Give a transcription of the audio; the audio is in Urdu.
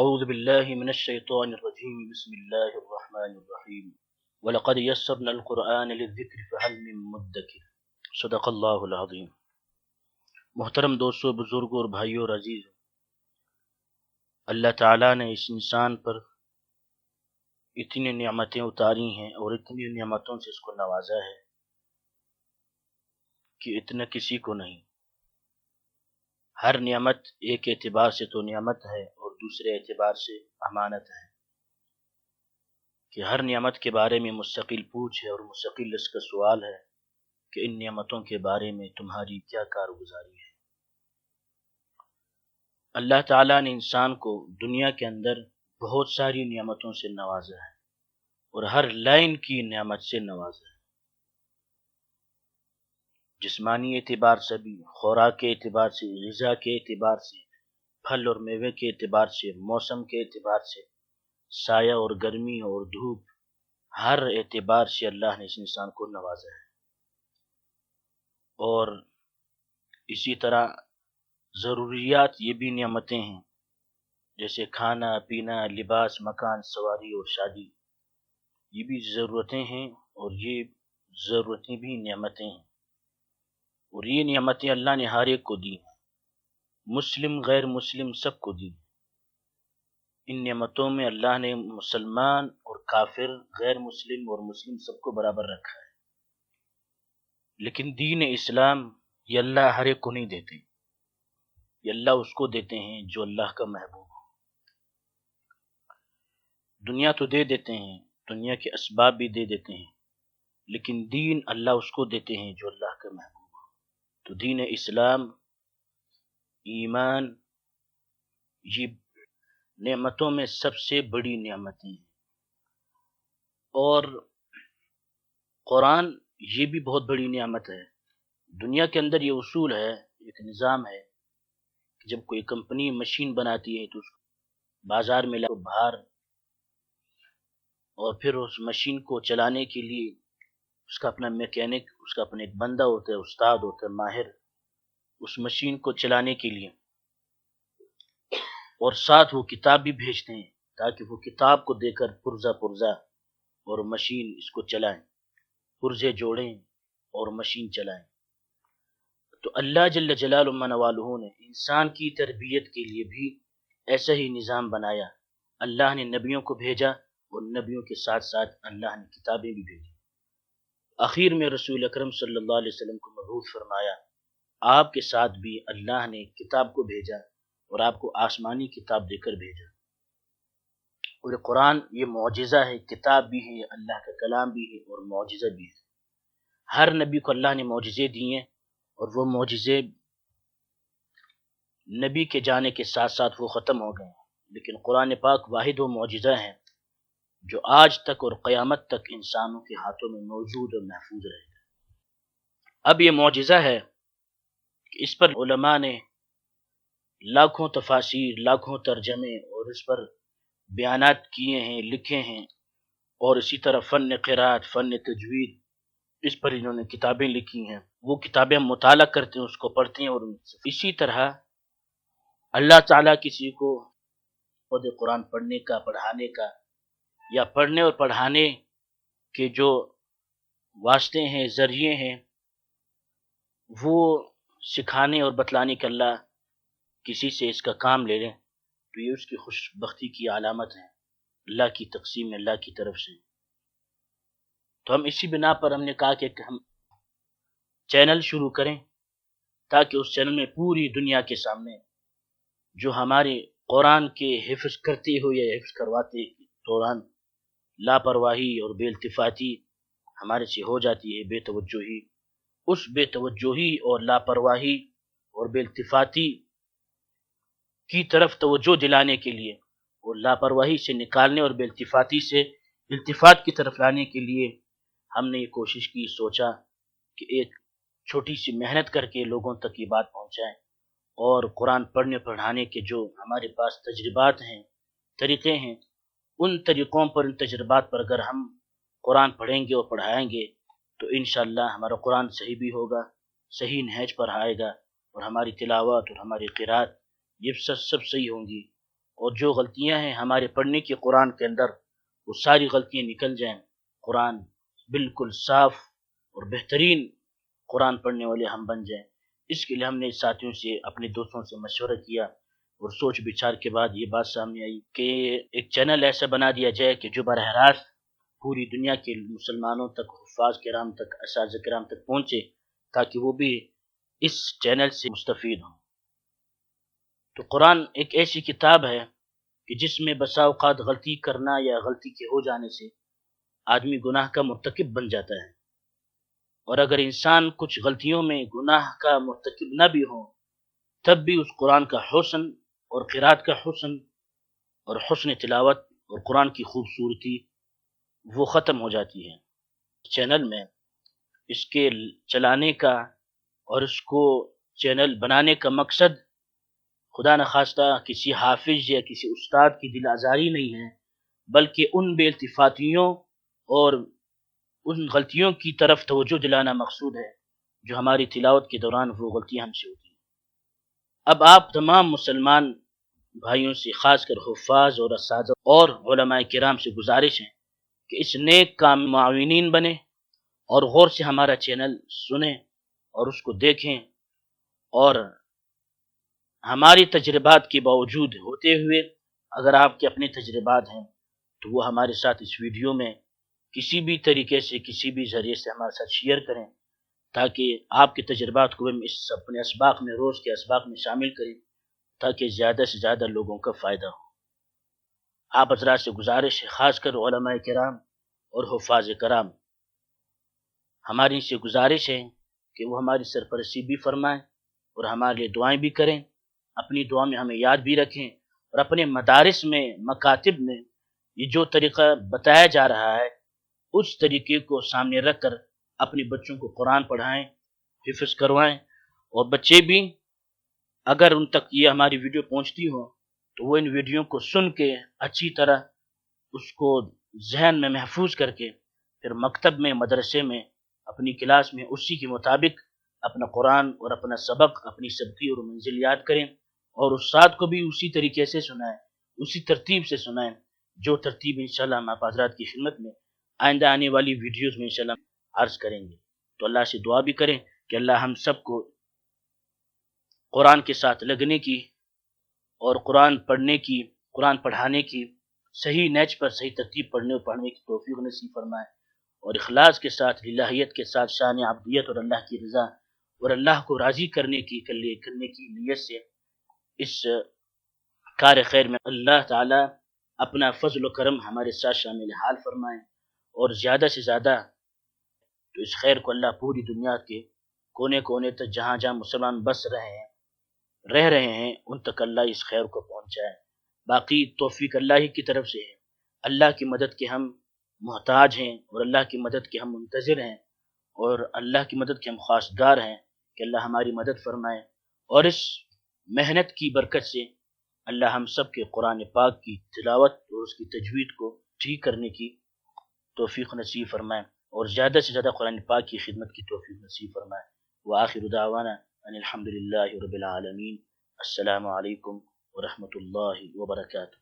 أعوذ بالله من الشيطان الرجيم بسم الله الرحمن الرحيم ولقد يسرنا القرآن للذكر فهل من مدكر صدق اللہ العظیم۔ محترم دوستو، بزرگوں اور بھائیوں اور عزیز، اللہ تعالیٰ نے اس انسان پر اتنی نعمتیں اتاری ہیں اور اتنی نعمتوں سے اس کو نوازا ہے کہ اتنا کسی کو نہیں۔ ہر نعمت ایک اعتبار سے تو نعمت ہے اور دوسرے اعتبار سے امانت ہے، کہ ہر نعمت کے بارے میں مستقل پوچھ ہے اور مستقل اس کا سوال ہے کہ ان نعمتوں کے بارے میں تمہاری کیا کارگزاری ہے۔ اللہ تعالیٰ نے انسان کو دنیا کے اندر بہت ساری نعمتوں سے نوازا ہے اور ہر لائن کی نعمت سے نوازا ہے، جسمانی اعتبار سے بھی، خوراک کے اعتبار سے، غذا کے اعتبار سے، پھل اور میوے کے اعتبار سے، موسم کے اعتبار سے، سایہ اور گرمی اور دھوپ، ہر اعتبار سے اللہ نے اس انسان کو نوازا ہے۔ اور اسی طرح ضروریات یہ بھی نعمتیں ہیں، جیسے کھانا پینا، لباس، مکان، سواری اور شادی، یہ بھی ضرورتیں ہیں اور یہ ضرورتیں بھی نعمتیں ہیں، اور یہ نعمتیں اللہ نے ہر ایک کو دی، مسلم غیر مسلم سب کو دی۔ ان نعمتوں میں اللہ نے مسلمان اور کافر، غیر مسلم اور مسلم سب کو برابر رکھا ہے، لیکن دین اسلام یہ اللہ ہر ایک کو نہیں دیتے، یہ اللہ اس کو دیتے ہیں جو اللہ کا محبوب ہو۔ دنیا تو دے دیتے ہیں، دنیا کے اسباب بھی دے دیتے ہیں، لیکن دین اللہ اس کو دیتے ہیں جو اللہ کا محبوب ہو۔ تو دین اسلام، ایمان، یہ نعمتوں میں سب سے بڑی نعمتیں ہیں۔ اور قرآن یہ بھی بہت بڑی نعمت ہے۔ دنیا کے اندر یہ اصول ہے، ایک نظام ہے کہ جب کوئی کمپنی مشین بناتی ہے تو اس کو بازار میں لا باہر، اور پھر اس مشین کو چلانے کے لیے اس کا اپنا میکینک، اس کا اپنا ایک بندہ ہوتا ہے، استاد ہوتا ہے، ماہر اس مشین کو چلانے کے لیے، اور ساتھ وہ کتاب بھی بھیجتے ہیں تاکہ وہ کتاب کو دے کر پرزہ اور مشین اس کو چلائیں، پرزے جوڑیں اور مشین چلائیں۔ تو اللہ جل جلالہ من والہ نے انسان کی تربیت کے لیے بھی ایسا ہی نظام بنایا۔ اللہ نے نبیوں کو بھیجا اور نبیوں کے ساتھ ساتھ اللہ نے کتابیں بھی بھیجی۔ آخر میں رسول اکرم صلی اللہ علیہ وسلم کو مبعوث فرمایا۔ آپ کے ساتھ بھی اللہ نے کتاب کو بھیجا اور آپ کو آسمانی کتاب دے کر بھیجا۔ اور قرآن یہ معجزہ ہے، کتاب بھی ہے، اللہ کا کلام بھی ہے اور معجزہ بھی ہے۔ ہر نبی کو اللہ نے معجزے دیے اور وہ معجزے نبی کے جانے کے ساتھ ساتھ وہ ختم ہو گئے، لیکن قرآن پاک واحد و معجزہ ہے جو آج تک اور قیامت تک انسانوں کے ہاتھوں میں موجود اور محفوظ رہے گا۔ اب یہ معجزہ ہے کہ اس پر علماء نے لاکھوں تفاسیر، لاکھوں ترجمے اور اس پر بیانات کیے ہیں، لکھے ہیں، اور اسی طرح فن قرات، فن تجوید، اس پر انہوں نے کتابیں لکھی ہیں۔ وہ کتابیں ہم مطالعہ کرتے ہیں، اس کو پڑھتے ہیں، اور اسی طرح اللہ تعالیٰ کسی کو خود قرآن پڑھنے کا، پڑھانے کا، یا پڑھنے اور پڑھانے کے جو واسطے ہیں، ذریعے ہیں، وہ سکھانے اور بتلانے کے اللہ کسی سے اس کا کام لے لیں تو یہ اس کی خوش بختی کی علامت ہے، اللہ کی تقسیم، اللہ کی طرف سے۔ تو ہم اسی بنا پر ہم نے کہا کہ ہم چینل شروع کریں تاکہ اس چینل میں پوری دنیا کے سامنے جو ہمارے قرآن کے حفظ کرتے ہوئے یا حفظ کرواتے دوران لاپرواہی اور بے التفاتی ہمارے سے ہو جاتی ہے، بے توجہی، اس بے توجہی اور لاپرواہی اور بے التفاتی کی طرف توجہ دلانے کے لیے اور لاپرواہی سے نکالنے اور بے التفاتی سے التفات کی طرف لانے کے لیے ہم نے یہ کوشش کی، سوچا کہ ایک چھوٹی سی محنت کر کے لوگوں تک یہ بات پہنچائیں، اور قرآن پڑھنے پڑھانے کے جو ہمارے پاس تجربات ہیں، طریقے ہیں، ان طریقوں پر، ان تجربات پر اگر ہم قرآن پڑھیں گے اور پڑھائیں گے تو انشاءاللہ ہمارا قرآن صحیح بھی ہوگا، صحیح نہج پر آئے گا، اور ہماری تلاوت اور ہماری قرات یہ سب صحیح ہوں گی، اور جو غلطیاں ہیں ہمارے پڑھنے کی قرآن کے اندر وہ ساری غلطیاں نکل جائیں، قرآن بالکل صاف اور بہترین قرآن پڑھنے والے ہم بن جائیں۔ اس کے لیے ہم نے ساتھیوں سے، اپنے دوستوں سے مشورہ کیا اور سوچ بچار کے بعد یہ بات سامنے آئی کہ ایک چینل ایسا بنا دیا جائے کہ جو براہ راست پوری دنیا کے مسلمانوں تک، حفاظ کرام تک، اساتذہ کرام تک پہنچے، تاکہ وہ بھی اس چینل سے مستفید ہوں۔ تو قرآن ایک ایسی کتاب ہے کہ جس میں بسا اوقات غلطی کرنا یا غلطی کے ہو جانے سے آدمی گناہ کا مرتکب بن جاتا ہے، اور اگر انسان کچھ غلطیوں میں گناہ کا مرتکب نہ بھی ہو تب بھی اس قرآن کا حسن اور قرات کا حسن اور حسن تلاوت اور قرآن کی خوبصورتی وہ ختم ہو جاتی ہے۔ چینل میں اس کے چلانے کا اور اس کو چینل بنانے کا مقصد خدا نخواستہ کسی حافظ یا کسی استاد کی دل آزاری نہیں ہے، بلکہ ان بے التفاتیوں اور ان غلطیوں کی طرف توجہ دلانا مقصود ہے جو ہماری تلاوت کے دوران وہ غلطیاں ہم سے ہوتی ہیں۔ اب آپ تمام مسلمان بھائیوں سے، خاص کر حفاظ اور اساتذہ اور علماء کرام سے گزارش ہے کہ اس نیک کام معاونین بنیں اور غور سے ہمارا چینل سنیں اور اس کو دیکھیں، اور ہماری تجربات کے باوجود ہوتے ہوئے اگر آپ کے اپنے تجربات ہیں تو وہ ہمارے ساتھ اس ویڈیو میں کسی بھی طریقے سے، کسی بھی ذریعے سے ہمارے ساتھ شیئر کریں، تاکہ آپ کے تجربات کو ہم اس اپنے اسباق میں، روز کے اسباق میں شامل کریں، تاکہ زیادہ سے زیادہ لوگوں کا فائدہ ہو۔ آپ حضرات سے گزارش ہے، خاص کر علماء کرام اور حفاظ کرام، ہماری سے گزارش ہے کہ وہ ہماری سرپرستی بھی فرمائیں اور ہمارے لیے دعائیں بھی کریں، اپنی دعا میں ہمیں یاد بھی رکھیں، اور اپنے مدارس میں، مکاتب میں یہ جو طریقہ بتایا جا رہا ہے اس طریقے کو سامنے رکھ کر اپنے بچوں کو قرآن پڑھائیں، حفظ کروائیں، اور بچے بھی اگر ان تک یہ ہماری ویڈیو پہنچتی ہو تو وہ ان ویڈیو کو سن کے اچھی طرح اس کو ذہن میں محفوظ کر کے پھر مکتب میں، مدرسے میں، اپنی کلاس میں اسی کے مطابق اپنا قرآن اور اپنا سبق، اپنی سبقی اور منزل یاد کریں، اور استاد کو بھی اسی طریقے سے سنائیں، اسی ترتیب سے سنائیں جو ترتیب انشاءاللہ ہم آپ حضرات کی خدمت میں آئندہ آنے والی ویڈیوز میں انشاءاللہ عرض کریں گے۔ تو اللہ سے دعا بھی کریں کہ اللہ ہم سب کو قرآن کے ساتھ لگنے کی اور قرآن پڑھنے کی، قرآن پڑھانے کی، صحیح نیچ پر صحیح ترتیب پڑھنے اور پڑھنے کی توفیق نصیب فرمائے، اور اخلاص کے ساتھ، للہیت کے ساتھ، شان عبدیت اور اللہ کی رضا اور اللہ کو راضی کرنے کی نیت سے اس کار خیر میں اللہ تعالی اپنا فضل و کرم ہمارے ساتھ شامل حال فرمائیں، اور زیادہ سے زیادہ تو اس خیر کو اللہ پوری دنیا کے کونے کونے تک جہاں جہاں مسلمان بس رہ رہے ہیں ان تک اللہ اس خیر کو پہنچائے۔ باقی توفیق اللہ ہی کی طرف سے ہے، اللہ کی مدد کے ہم محتاج ہیں اور اللہ کی مدد کے ہم منتظر ہیں، اور اللہ کی مدد کے ہم خواستگار ہیں کہ اللہ ہماری مدد فرمائے، اور اس محنت کی برکت سے اللہ ہم سب کے قرآن پاک کی تلاوت اور اس کی تجوید کو ٹھیک کرنے کی توفیق نصیب فرمائے، اور زیادہ سے زیادہ قرآن پاک کی خدمت کی توفیق نصیب فرمائے۔ وآخر دعوانا ان الحمد للہ رب العالمین۔ السلام علیکم ورحمۃ اللہ وبرکاتہ۔